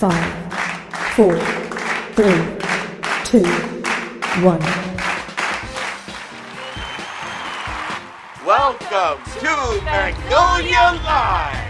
5, 4, 3, 2, 1. Welcome to Magnolia Live!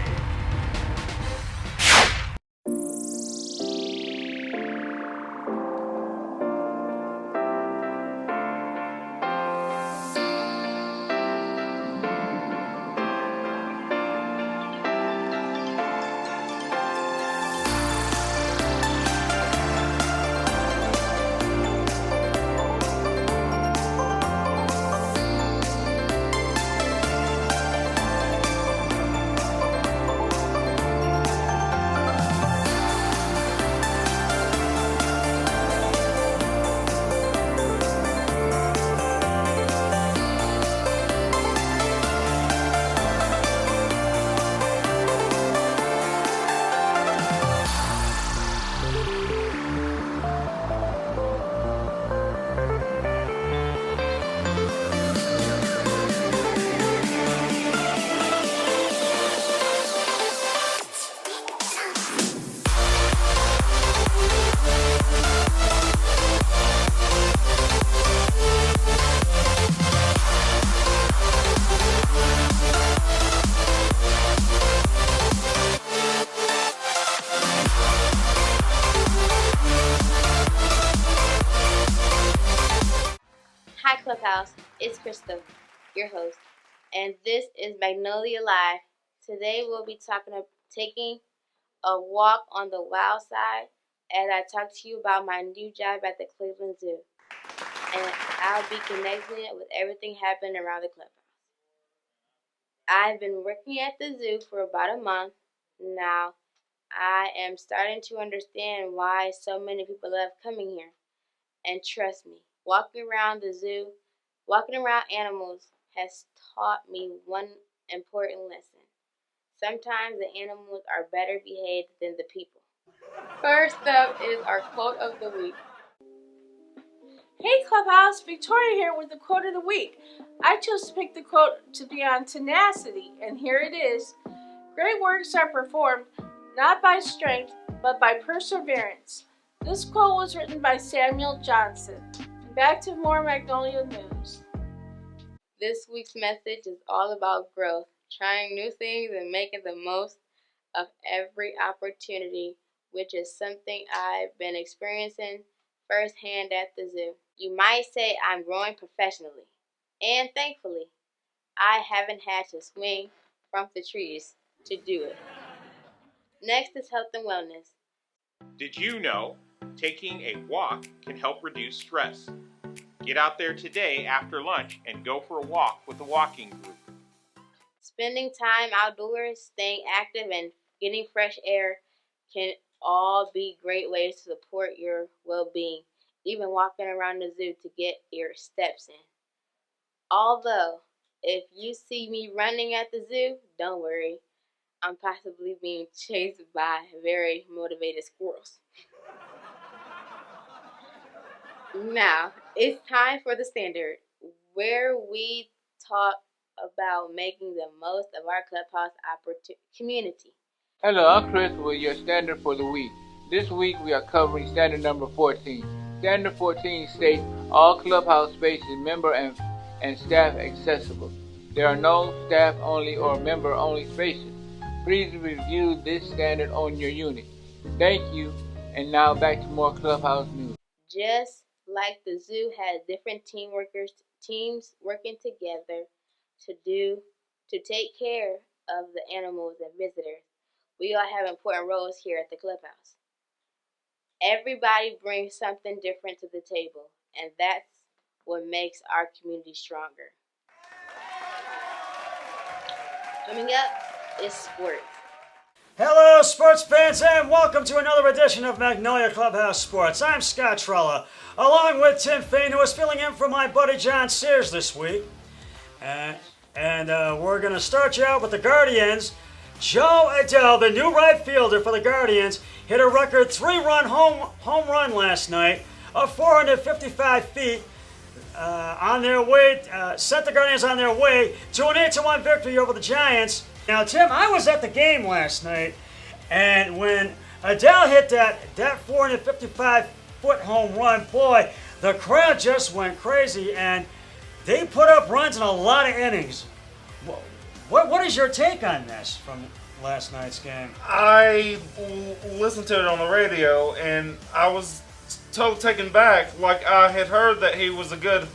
Hi Clubhouse, it's Crystal, your host, and this is Magnolia Live. Today we'll be taking a walk on the wild side as I talk to you about my new job at the Cleveland Zoo, and I'll be connecting it with everything happening around the clubhouse. I've been working at the zoo for about a month now. I am starting to understand why so many people love coming here, and trust me, walking around animals has taught me one important lesson. Sometimes the animals are better behaved than the people. First up is our quote of the week. Hey Clubhouse, Victoria here with the quote of the week. I chose to pick the quote to be on tenacity, and here it is. Great works are performed not by strength, but by perseverance. This quote was written by Samuel Johnson. Back to more Magnolia news. This week's message is all about growth, trying new things and making the most of every opportunity, which is something I've been experiencing firsthand at the zoo. You might say I'm growing professionally, and thankfully, I haven't had to swing from the trees to do it. Next is health and wellness. Did you know taking a walk can help reduce stress? Get out there today after lunch and go for a walk with a walking group. Spending time outdoors, staying active, and getting fresh air can all be great ways to support your well-being, even walking around the zoo to get your steps in. Although, if you see me running at the zoo, don't worry. I'm possibly being chased by very motivated squirrels. Now, it's time for the standard, where we talk about making the most of our clubhouse community. Hello, I'm Chris with your standard for the week. This week we are covering standard number 14. Standard 14 states all clubhouse spaces member and staff accessible. There are no staff-only or member-only spaces. Please review this standard on your unit. Thank you, and now back to more clubhouse news. Just like the zoo has different teams working together to take care of the animals and visitors, we all have important roles here at the clubhouse. Everybody brings something different to the table, and that's what makes our community stronger. Coming up is sports. Hello, sports fans, and welcome to another edition of Magnolia Clubhouse Sports. I'm Scott Trella, along with Tim Fain, who is filling in for my buddy John Sears this week. And we're going to start you out with the Guardians. Joe Adele, the new right fielder for the Guardians, hit a record 3-run home run last night of 455 feet. Set the Guardians on their way to an 8-1 victory over the Giants. Now, Tim, I was at the game last night, And when Adele hit that 455-foot home run, boy, the crowd just went crazy, and they put up runs in a lot of innings. What is your take on this from last night's game? I listened to it on the radio, and I was totally taken back. Like, I had heard that he was a good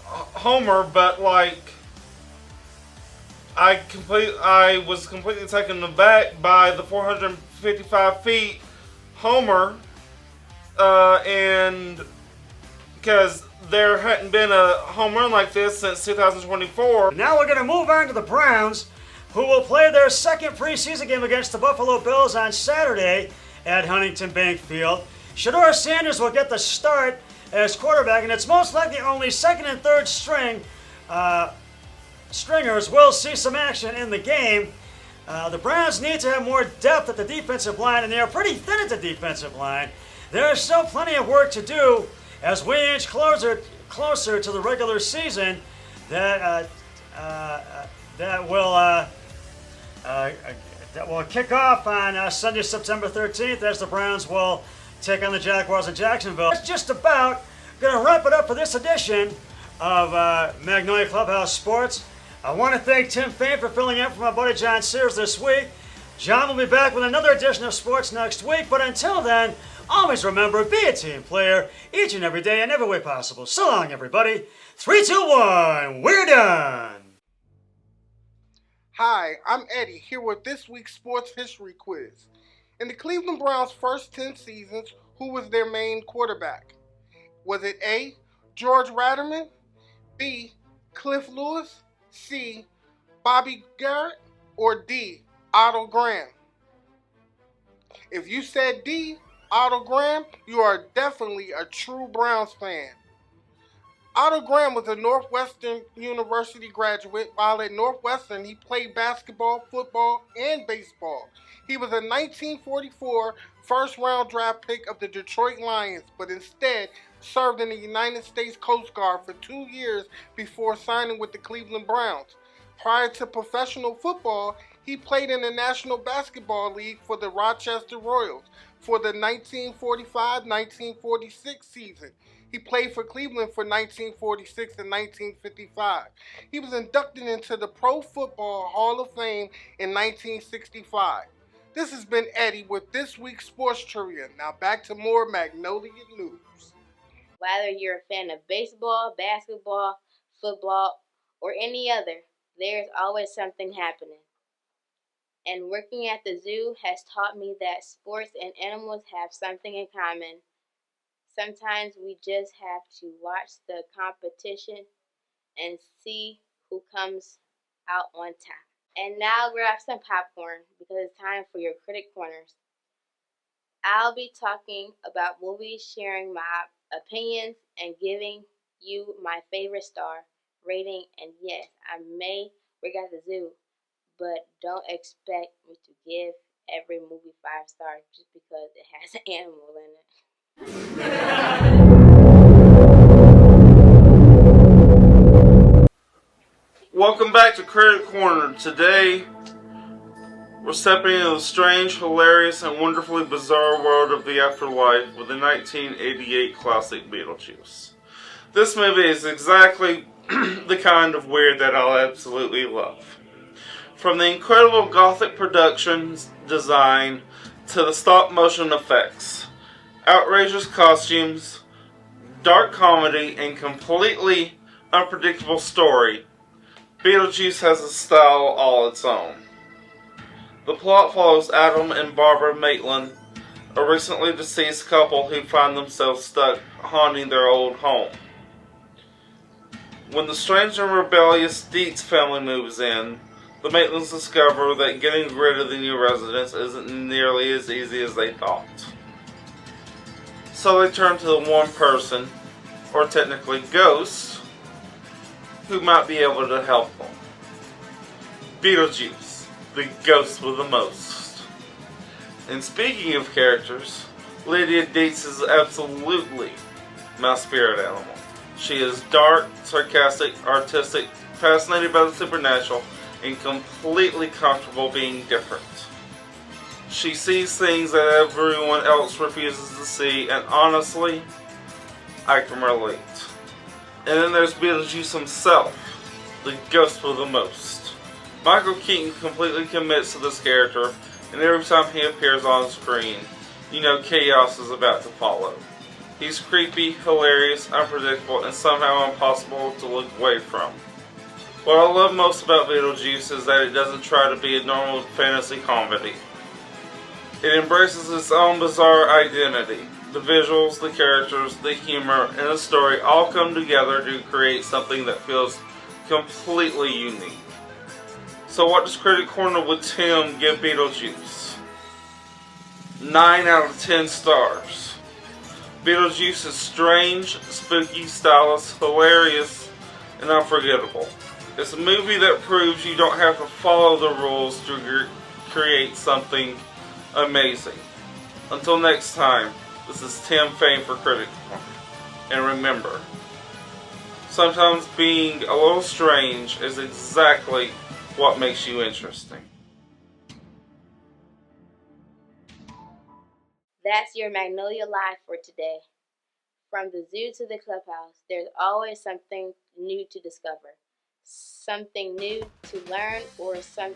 homer, but like I was completely taken aback by the 455 feet homer, and because there hadn't been a home run like this since 2024. Now we're going to move on to the Browns, who will play their second preseason game against the Buffalo Bills on Saturday at Huntington Bank Field. Shedeur Sanders will get the start as quarterback, and it's most likely only second and third stringers will see some action in the game. The Browns need to have more depth at the defensive line, and they are pretty thin at the defensive line. There is still plenty of work to do as we inch closer to the regular season that will kick off on Sunday, September 13th, as the Browns will take on the Jaguars in Jacksonville. That's just about going to wrap it up for this edition of Magnolia Clubhouse Sports. I want to thank Tim Fain for filling in for my buddy John Sears this week. John will be back with another edition of sports next week, but until then, always remember, be a team player each and every day in every way possible. So long, everybody. 3, 2, 1, we're done. Hi, I'm Eddie, here with this week's sports history quiz. In the Cleveland Browns' first 10 seasons, who was their main quarterback? Was it A, George Ratterman, B, Cliff Lewis, C, Bobby Garrett, or D, Otto Graham? If you said D, Otto Graham, you are definitely a true Browns fan. Otto Graham was a Northwestern University graduate. While at Northwestern, he played basketball, football, and baseball. He was a 1944 first-round draft pick of the Detroit Lions, but instead served in the United States Coast Guard for 2 years before signing with the Cleveland Browns. Prior to professional football, he played in the National Basketball League for the Rochester Royals for the 1945-1946 season. He played for Cleveland for 1946 and 1955. He was inducted into the Pro Football Hall of Fame in 1965. This has been Eddie with this week's sports trivia. Now back to more Magnolia news. Whether you're a fan of baseball, basketball, football, or any other, there's always something happening. And working at the zoo has taught me that sports and animals have something in common. Sometimes we just have to watch the competition and see who comes out on top. And now grab some popcorn because it's time for your Critic Corners. I'll be talking about movies, sharing my opinions, and giving you my favorite star rating. And yes, I may work at the zoo, but don't expect me to give every movie 5 stars just because it has an animal in it. Welcome back to Critic Corner. Today, we're stepping into the strange, hilarious, and wonderfully bizarre world of the afterlife with the 1988 classic Beetlejuice. This movie is exactly the kind of weird that I'll absolutely love. From the incredible gothic production design to the stop-motion effects, outrageous costumes, dark comedy, and completely unpredictable story, Beetlejuice has a style all its own. The plot follows Adam and Barbara Maitland, a recently deceased couple who find themselves stuck haunting their old home. When the strange and rebellious Dietz family moves in, the Maitlands discover that getting rid of the new residents isn't nearly as easy as they thought. So they turn to the one person, or technically ghost, who might be able to help them. Beetlejuice, the ghost with the most. And speaking of characters, Lydia Dietz is absolutely my spirit animal. She is dark, sarcastic, artistic, fascinated by the supernatural, and completely comfortable being different. She sees things that everyone else refuses to see, and honestly, I can relate. And then there's Beetlejuice himself, the ghost with the most. Michael Keaton completely commits to this character, and every time he appears on screen, you know chaos is about to follow. He's creepy, hilarious, unpredictable, and somehow impossible to look away from. What I love most about Beetlejuice is that it doesn't try to be a normal fantasy comedy. It embraces its own bizarre identity. The visuals, the characters, the humor, and the story all come together to create something that feels completely unique. So what does Critic Corner with Tim give Beetlejuice? 9 out of 10 stars. Beetlejuice is strange, spooky, stylish, hilarious, and unforgettable. It's a movie that proves you don't have to follow the rules to create something amazing. Until next time, this is Tim Fain for Critic Corner. And remember, sometimes being a little strange is exactly what makes you interesting. That's your Magnolia Live for today. From the zoo to the clubhouse, there's always something new to discover, something new to learn, or sometimes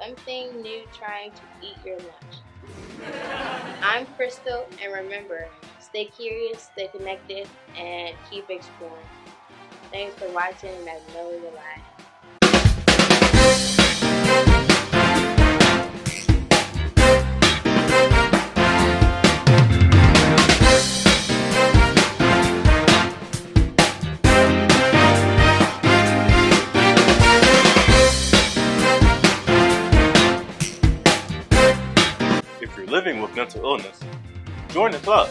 something new trying to eat your lunch. I'm Crystal, and remember, stay curious, stay connected, and keep exploring. Thanks for watching Magnolia Live. If you're living with mental illness, join the club.